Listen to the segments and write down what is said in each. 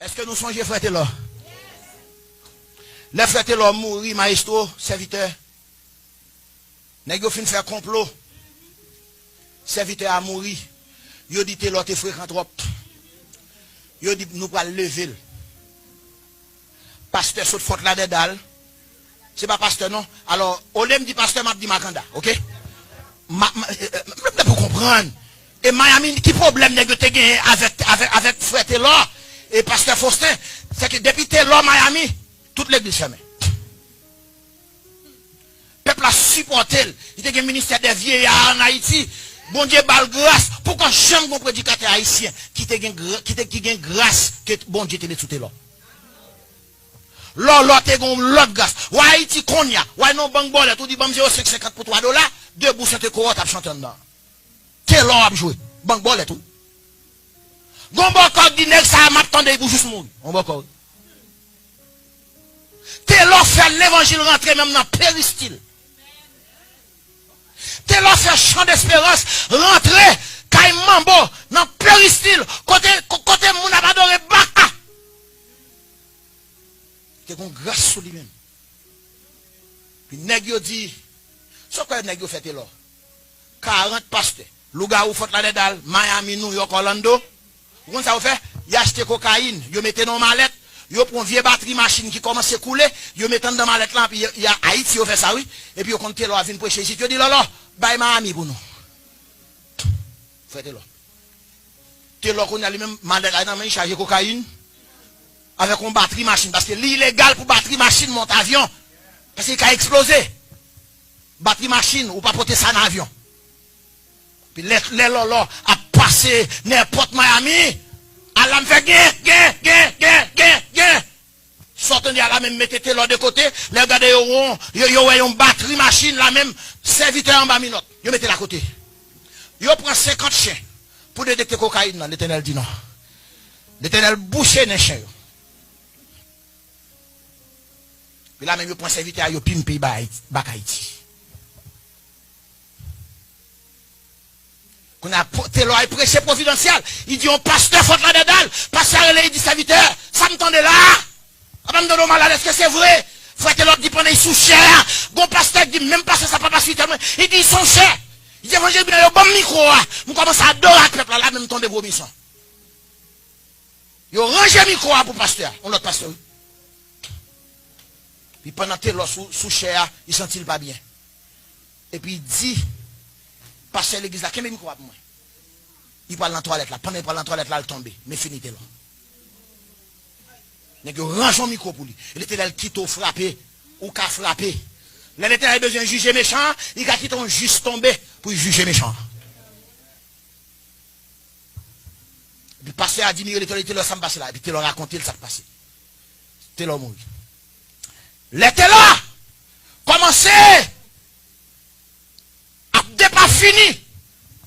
Est-ce que nous songeons frère Taylor? Les frères Taylor mourir, maestro, serviteur. Nèg yo fin faire complot. Serviteur a mouru. Yo dit Taylor te fréquent trop. Yo dit nous pas lever. Pasteur saute faute là dedans. C'est pas pasteur non. Alors, au lieu me dit pasteur m'a dit Makanda, OK? Pour comprendre. Et Miami qui problème nèg yo te gagné avec frère Taylor et pasteur Faustin, c'est que depuis Taylor Miami, toute l'église fermée. Peuple a supporté. Il y a un ministère des vieillards en Haïti. Bon Dieu, balle grâce. Pourquoi jamais un prédicateur haïtien qui a grâce que bon Dieu te l'a tout là? L'autre te gon l'autre grâce. Ou Haïti konya. Ou non banque bolle. Tout dit bon 0,50 pour $3. 2 bouches de cohorte à chanter dedans. T'es là à jouer. Banque bolle tout. Gon bokor di nèg ça m'attendait pour juste mourir. On bokor. T'es là faire l'évangile rentrer même dans péristyle. T'es là faire chant d'espérance rentrer kay mambo dans péristyle côté moun a adoré baka. T'es gon grâce sur lui-même. Puis nèg yo dit so quoi nèg yo fait là 40 pasteurs Louga ou Fort Lauderdale, Miami, New York, Orlando. Vous ça vous fait? Y acheté cocaïne, yo mettez dans mallette, yo prend vieux batterie machine qui commence à couler, yo mettez dans mallette là puis y a Haïti yo fait ça oui et puis yo compte là vinn prêcher ici. Yo dit là bye Miami pour nous. Faites là. T'es là qu'on a lui-même mallette là dans main charger cocaïne avec une batterie machine parce que l'illégal pour batterie machine monte avion parce qu'il a explosé. Batterie machine ou pas porter ça dans avion. Puis les lolo a passé n'importe Miami. Allah me fait gain. Sortez à la même, mettez l'autre de côté. Les gars yo une batterie machine, la même serviteur en bas minute. Yo mettez la côté. Yo prend 50 chiens pour détecter cocaïne. L'Éternel dit non. L'Éternel bouche les chiens. Puis là même yo prend serviteur, yo pimpe bak Haïti. Qu'on a Taylor prêché providentiel. Il dit, on pasteur Fort Lauderdale, pasteur il dit serviteur, ça me tendait là. Avant de me malade, est-ce que c'est vrai? Frère Taylor dit, pendant ils sont chers. Bon pasteur dit, même pasteur ça pas suite. Il dit, ils sont chers. Il dit, évangile bien, il y a un bon micro. Nous commençons à adorer le peuple là, même temps de vomission. Il a rangé le micro pour pasteur. On l'autre pasteur. Puis pendant Taylor sous cher, il ne sentit pas bien. Et puis il dit, pasteur l'église là, quel micro pour moi? Il parle dans la toilette là. Pendant qu'il parle dans la toilette là, il tombe. Mais fini là. Il range un micro pour lui. Il était là, il quitte au frappé ou qu'a frappé. L'Éternel a besoin de juger méchant, il a quitté un juste tombé pour juger méchant. Le pasteur a dit, il était là, ça me passe là. Et puis il a raconté ça passé. C'était là, mourir. L'Éternel commencé. Pas fini.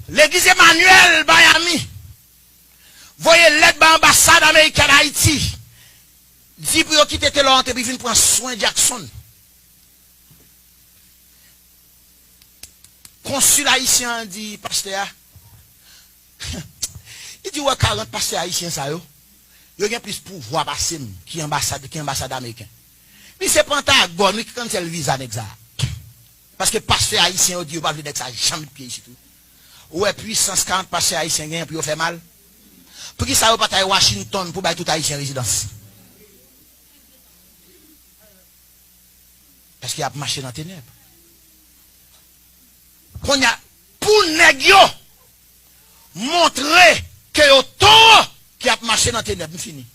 L'église Emmanuel Miami. Voyez l'aide de l'ambassade américaine d'Haïti. Dit pour quitter Taylor et puis venir prendre soin de Jackson. Consul haïtien dit, pasteur. Il dit, ouais, 40 pasteurs haïtiens, ça, yo. Il y a plus pouvoir passer qui ambassade américaine. Mais c'est Pentagone qui quand elle visa avec ça. Parce que pasteur haïtien dit, pas venir avec ça, jamais de pied ici tout. Ouais, puissance 40 pasteurs haïtiens gagnent pour faire mal. Pour qui ça va pas à Washington pour bailler tout haïtien résidence? Parce qu'il a marché dans les ténèbres. Qu'on a, pour négio, montrer que autant qui a marché dans les ténèbres, fini.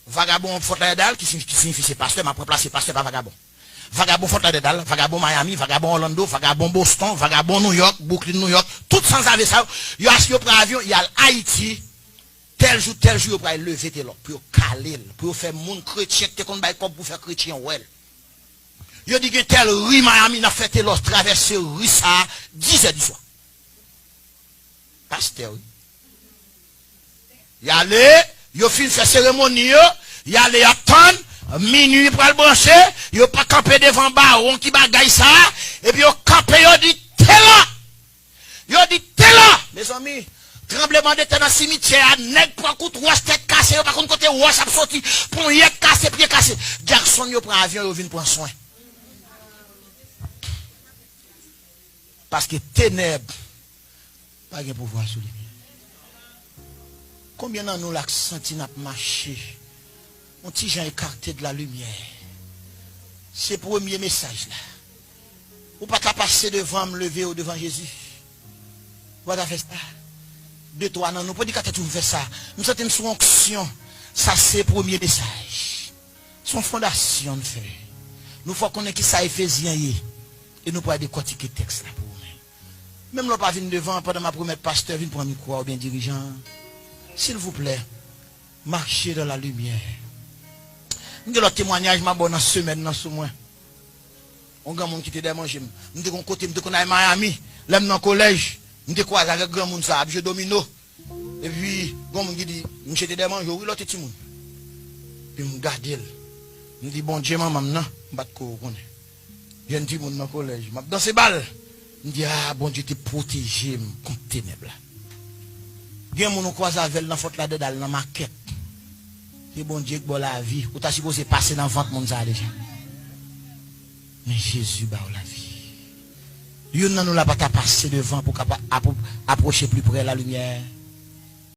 Vagabond Fort Lauderdale, qui signifie c'est pasteur, m'a remplacé pasteur par vagabond. Vagabond Fort Lauderdale, vagabond Miami, vagabond Orlando, vagabond Boston, vagabond New York, Brooklyn, New York, tout sans avec ça. Il y a un avion, il y a Haïti, tel jour, il va lever là, pour caler, pour faire mon chrétien, pour faire chrétien, ouais. Il dit que tel rue Miami n'a fait là, traverser rue ça, 10 heures du soir. Pasteur, oui. Il y a allé, il a fait cérémonie, il y a allé attendre. Minuit pour le brancher, il pas camper devant baron qui bagaille ça, et puis il campe, il dit, t'es là! Il dit, t'es là! Mes amis, tremblement de terre dans le cimetière, nèg pour coup 3 têtes cassées, par contre, roche a sorti, pour y casser, pied cassé. Jackson, yo prend avion, yo vient prendre soin. Parce que ténèbres, pas de pouvoir sur lui. Combien d'entre nous l'accent n'a marché? On petit gens écarté de la lumière. C'est le premier message là. Ou pas qu'à passer devant me lever ou devant Jésus. Vous avez fait ça. De toi, non, nous pas dire que tu fais ça. Nous sommes une onction. Ça c'est le premier message. Son fondation de fait. Nous faut qu'on ait qui ça Éphésiens et nous pas décortiquer texte là pour nous. Même là pas venir devant pendant ma première pasteur vient prendre micro ou bien dirigeant. S'il vous plaît, marchez dans la lumière. Nous avons le témoignage ma bonne semaine dans ce mois. On grand monde qui te démange. Nous avons côté nous qu'on à Miami, là dans collège, nous avons croisé avec grand monde ça, jeu domino. Et puis grand monde qui dit monsieur te démange, oui l'autre petit monde. Puis me garder. Nous dit bon Dieu maman non, m'bat ko connaît. Jeune petit monde dans collège, m'a dans ces balles. Nous dit ah bon Dieu te protéger contre ténèbres là. Gen moun croise avec dans faute là dedans dans maquette. C'est bon Dieu qui bon la vie, ou t'as supposé passer dans ventre monde ça déjà. Mais Jésus ba la vie. Yon nan nous la pas passer devant pour approcher plus près la lumière.